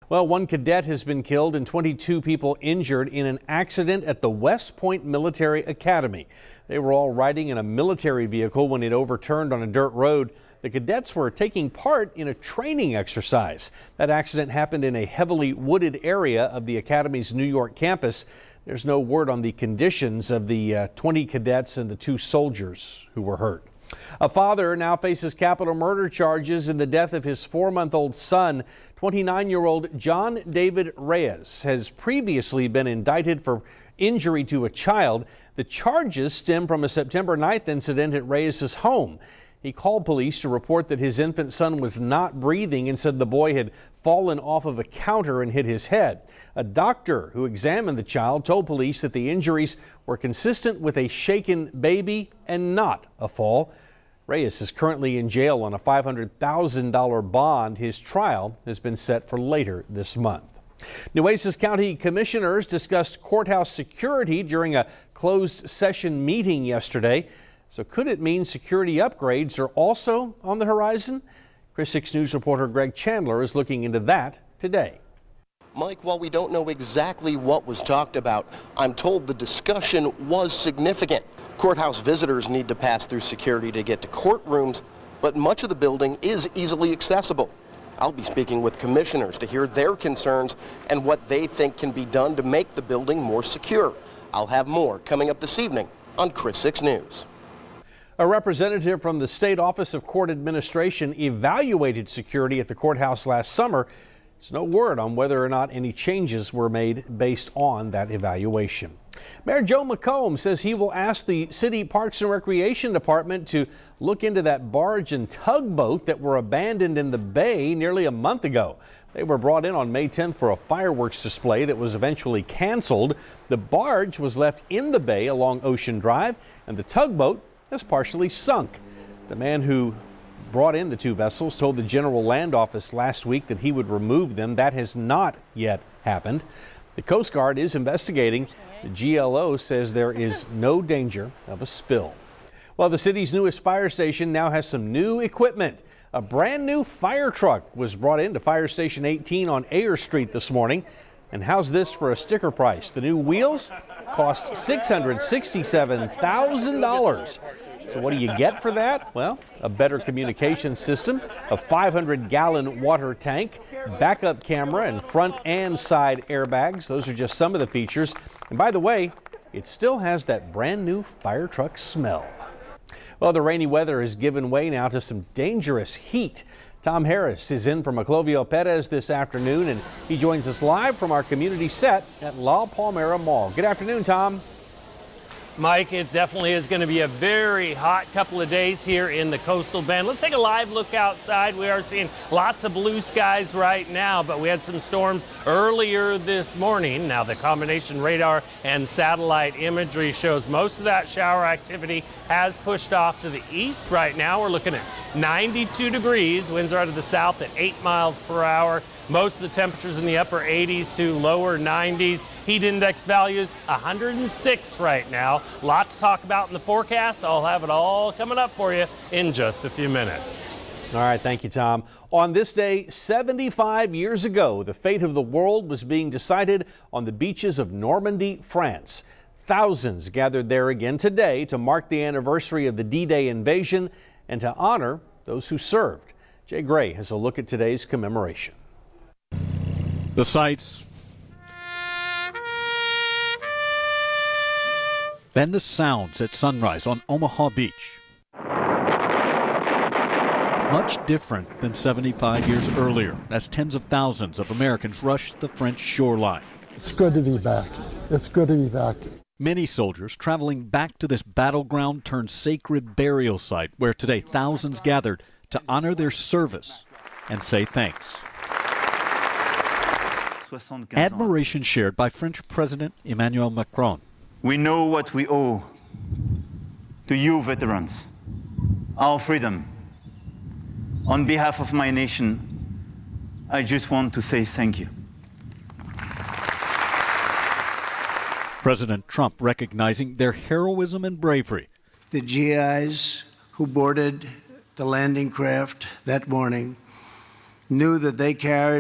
Well, one cadet has been killed and 22 people injured in an accident at the West Point Military Academy. They were all riding in a military vehicle when it overturned on a dirt road. The cadets were taking part in a training exercise. That accident happened in a heavily wooded area of the Academy's New York campus. There's no word on the conditions of the 20 cadets and the 2 soldiers who were hurt. A father now faces capital murder charges in the death of his 4-month-old son. 29-year-old John David Reyes has previously been indicted for injury to a child. The charges stem from a September 9th incident at Reyes' home. He called police to report that his infant son was not breathing and said the boy had fallen off of a counter and hit his head. A doctor who examined the child told police that the injuries were consistent with a shaken baby and not a fall. Reyes is currently in jail on a $500,000 bond. His trial has been set for later this month. Nueces County commissioners discussed courthouse security during a closed session meeting yesterday. So could it mean security upgrades are also on the horizon? Chris 6 News reporter Greg Chandler is looking into that today. Mike, while we don't know exactly what was talked about, I'm told the discussion was significant. Courthouse visitors need to pass through security to get to courtrooms, but much of the building is easily accessible. I'll be speaking with commissioners to hear their concerns and what they think can be done to make the building more secure. I'll have more coming up this evening on Chris 6 News. A representative from the State Office of Court Administration evaluated security at the courthouse last summer. There's no word on whether or not any changes were made based on that evaluation. Mayor Joe McComb says he will ask the City Parks and Recreation Department to look into that barge and tugboat that were abandoned in the bay nearly a month ago. They were brought in on May 10th for a fireworks display that was eventually canceled. The barge was left in the bay along Ocean Drive, and the tugboat has partially sunk. The man who brought in the 2 vessels told the General Land Office last week that he would remove them. That has not yet happened. The Coast Guard is investigating. The GLO says there is no danger of a spill. Well, the city's newest fire station now has some new equipment. A brand new fire truck was brought into Fire Station 18 on Ayer Street this morning. And how's this for a sticker price? The new wheels cost $667,000. So what do you get for that? Well, a better communication system, a 500-gallon water tank, backup camera, and front and side airbags. Those are just some of the features. And by the way, it still has that brand new fire truck smell. Well, the rainy weather has given way now to some dangerous heat. Tom Harris is in for Maclovio Perez this afternoon, and he joins us live from our community set at La Palmera Mall. Good afternoon, Tom. Mike, it definitely is going to be a very hot couple of days here in the coastal bend. Let's take a live look outside. We are seeing lots of blue skies right now, but we had some storms earlier this morning. Now, the combination radar and satellite imagery shows most of that shower activity has pushed off to the east. Right now, we're looking at 92 degrees. Winds are out of the south at 8 miles per hour. Most of the temperatures in the upper 80s to lower 90s. Heat index values 106 right now. A lot to talk about in the forecast. I'll have it all coming up for you in just a few minutes. All right, thank you, Tom. On this day 75 years ago, the fate of the world was being decided on the beaches of Normandy, France. Thousands gathered there again today to mark the anniversary of the D-Day invasion and to honor those who served. Jay Gray has a look at today's commemoration. The sights, then the sounds at sunrise on Omaha Beach. Much different than 75 years earlier, as tens of thousands of Americans rushed the French shoreline. It's good to be back. It's good to be back. Many soldiers traveling back to this battleground turned sacred burial site where today thousands gathered to honor their service and say thanks. Admiration shared by French President Emmanuel Macron. We know what we owe to you veterans, our freedom. On behalf of my nation, I just want to say thank you. President Trump recognizing their heroism and bravery. The GIs who boarded the landing craft that morning knew that they carried